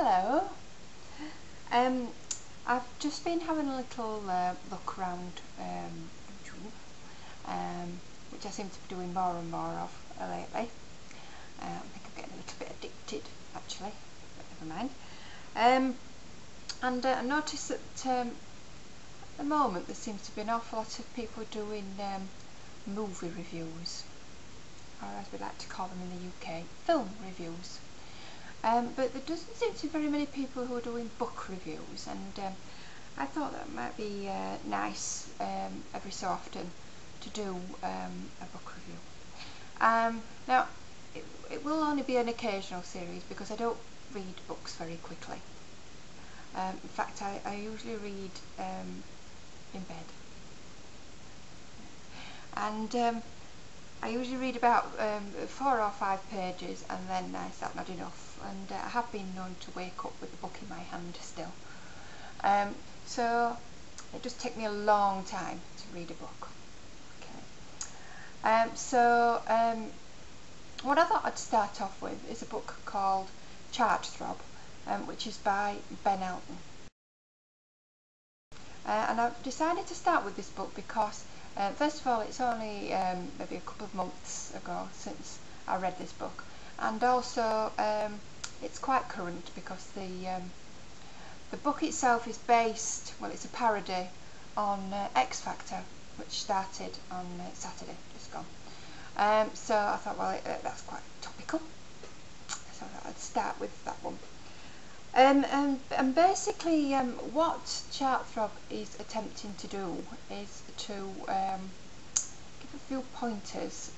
Hello. I've just been having a little look around YouTube, which I seem to be doing more and more of lately. I think I'm getting a little bit addicted, actually, but never mind. And I noticed that at the moment there seems to be an awful lot of people doing movie reviews, or as we like to call them in the UK, film reviews. But there doesn't seem to be very many people who are doing book reviews, and I thought that might be nice every so often to do a book review. Now, it will only be an occasional series because I don't read books very quickly. In fact, I usually read in bed. And I usually read about 4 or 5 pages and then I start not enough, and I have been known to wake up with the book in my hand still. So it does take me a long time to read a book. Okay. What I thought I'd start off with is a book called Chart Throb, which is by Ben Elton. And I've decided to start with this book because first of all, it's only maybe a couple of months ago since I read this book, and also it's quite current because the book itself is based, well, it's a parody on X Factor, which started on Saturday, just gone. So I thought, well, that's quite topical, so I thought I'd start with that one. And basically what Chart Throb is attempting to do is to give a few pointers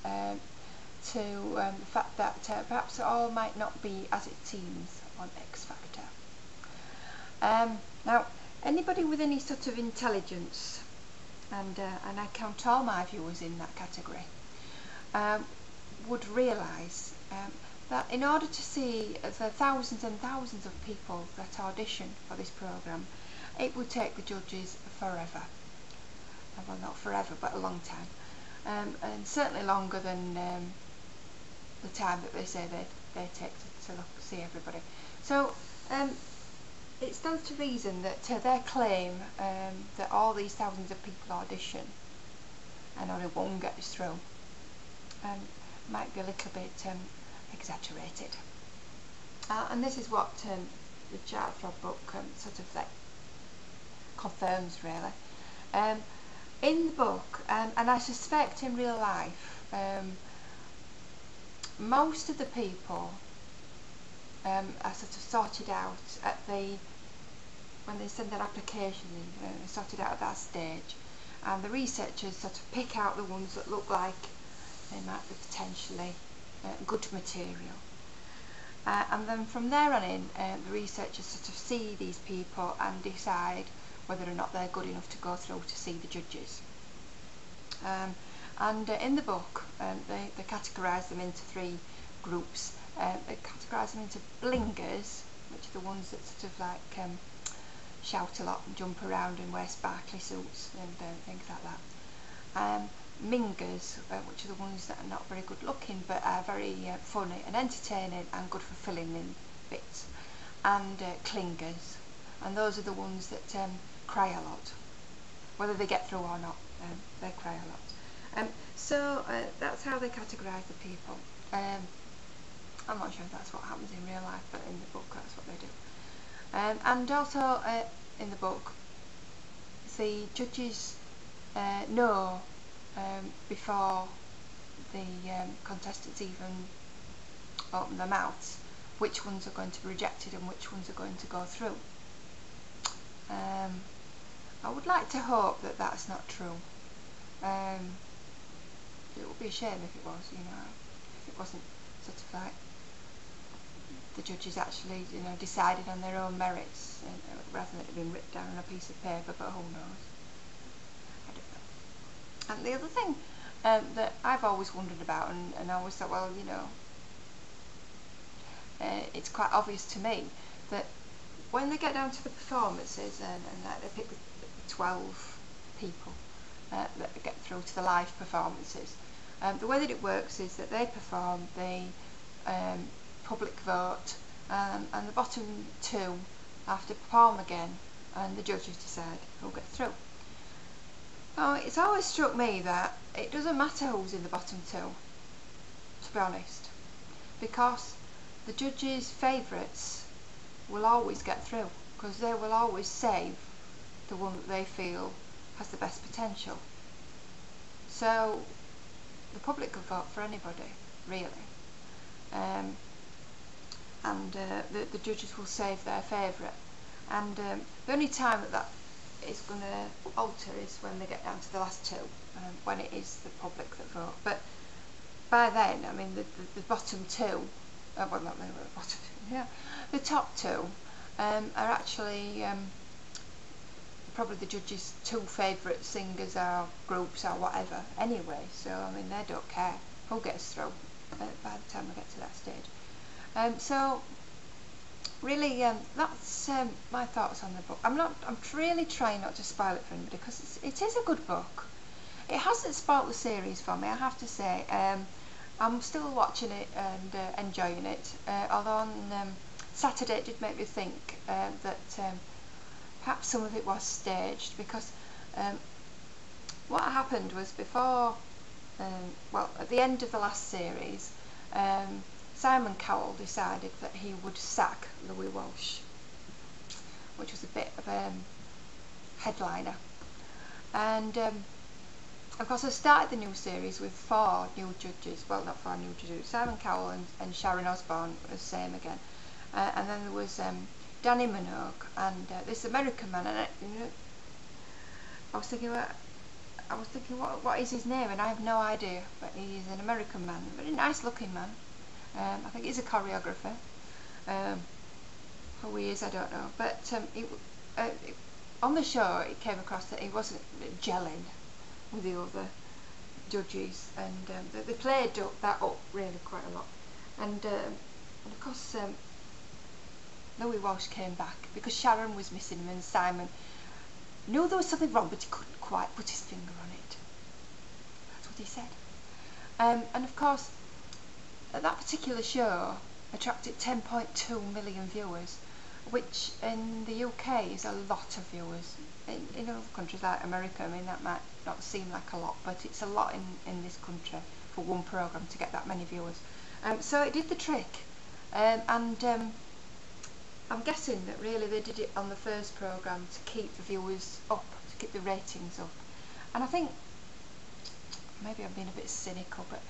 to the fact that perhaps it all might not be as it seems on X Factor. Now, anybody with any sort of intelligence, and I count all my viewers in that category, would realise that in order to see the thousands and thousands of people that audition for this programme, it would take the judges forever. Well, not forever, but a long time, and certainly longer than the time that they say they take to see everybody. So it stands to reason that their claim that all these thousands of people audition and only one gets through might be a little bit exaggerated. And this is what the Chart Throb book sort of like confirms, really. In the book, and I suspect in real life, most of the people are sort of sorted out at when they send their application in, they're sorted out at that stage, and the researchers sort of pick out the ones that look like they might be potentially good material. And then from there on in, the researchers sort of see these people and decide whether or not they're good enough to go through to see the judges. In the book, they categorise them into 3 groups. They categorise them into blingers, which are the ones that sort of like shout a lot and jump around and wear sparkly suits and things like that. Mingers, which are the ones that are not very good looking but are very funny and entertaining and good for filling in bits. And clingers, and those are the ones that cry a lot. Whether they get through or not, they cry a lot. So that's how they categorise the people. I'm not sure if that's what happens in real life, but in the book that's what they do. And also in the book, the judges know before the contestants even open their mouths which ones are going to be rejected and which ones are going to go through. I would like to hope that that's not true. It would be a shame if it was, you know, if it wasn't sort of like the judges actually, you know, decided on their own merits rather than it had been written down on a piece of paper, but who knows? I don't know. And the other thing that I've always wondered about, and I always thought, well, you know, it's quite obvious to me that when they get down to the performances and they pick the 12 people that get through to the live performances, the way that it works is that they perform, the public vote, and the bottom two have to perform again, and the judges decide who gets through. Now, it's always struck me that it doesn't matter who's in the bottom two, to be honest, because the judges' favourites will always get through, because they will always save the one that they feel has the best potential. So the public could vote for anybody, really, and the judges will save their favourite. And the only time that is going to alter is when they get down to the last two, when it is the public that vote. But by then, I mean, the bottom two, well, not the bottom, yeah, the top two are actually probably the judges' two favourite singers or groups or whatever anyway, so I mean, they don't care who gets through by the time we get to that stage. So really, that's my thoughts on the book. I'm really trying not to spoil it for anybody, because it is a good book. It hasn't spoilt the series for me, I have to say. I'm still watching it and enjoying it, although on Saturday it did make me think that perhaps some of it was staged, because what happened was before, well, at the end of the last series, Simon Cowell decided that he would sack Louis Walsh, which was a bit of a headliner. And of course I started the new series with 4 new judges, well, not 4 new judges, Simon Cowell and Sharon Osbourne was the same again. And then there was Danny Minogue and this American man, and I was thinking, what is his name, and I have no idea, but he's an American man, a very nice looking man. I think he's a choreographer. Who he is, I don't know, but on the show it came across that he wasn't gelling with the other judges, and they played that up really quite a lot. And of course Louis Walsh came back because Sharon was missing him, and Simon knew there was something wrong, but he couldn't quite put his finger on it. That's what he said. And of course, that particular show attracted 10.2 million viewers, which in the UK is a lot of viewers. In other countries like America, I mean, that might not seem like a lot, but it's a lot in this country for one programme to get that many viewers. So it did the trick, and I'm guessing that really they did it on the first programme to keep the viewers up, to keep the ratings up. And I think, maybe I'm being a bit cynical, but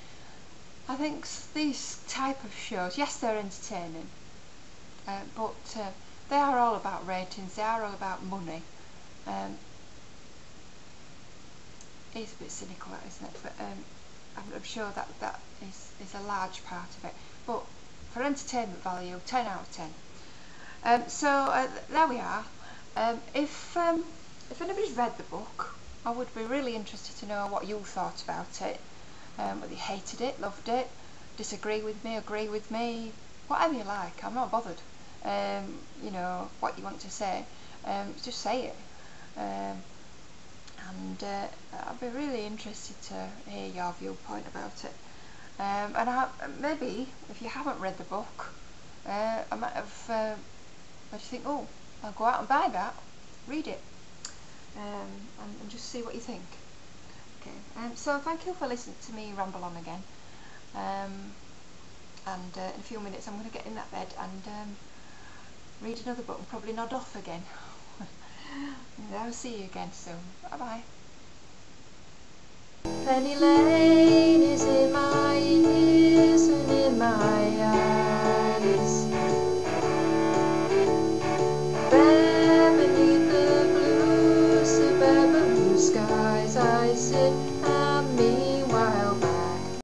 I think these type of shows, yes, they're entertaining, but they are all about ratings, they are all about money. It's a bit cynical, that, isn't it? But I'm sure that is a large part of it. But for entertainment value, 10 out of 10. So there we are. If anybody's read the book, I would be really interested to know what you thought about it. Whether you hated it, loved it, disagree with me, agree with me, whatever you like. I'm not bothered. You know, what you want to say, just say it. And I'd be really interested to hear your viewpoint about it. And maybe if you haven't read the book, I might have. I just think, oh, I'll go out and buy that, read it, and just see what you think. Okay, so thank you for listening to me ramble on again. And in a few minutes I'm going to get in that bed and read another book and probably nod off again. And I'll see you again soon. Bye bye. Penny Lane.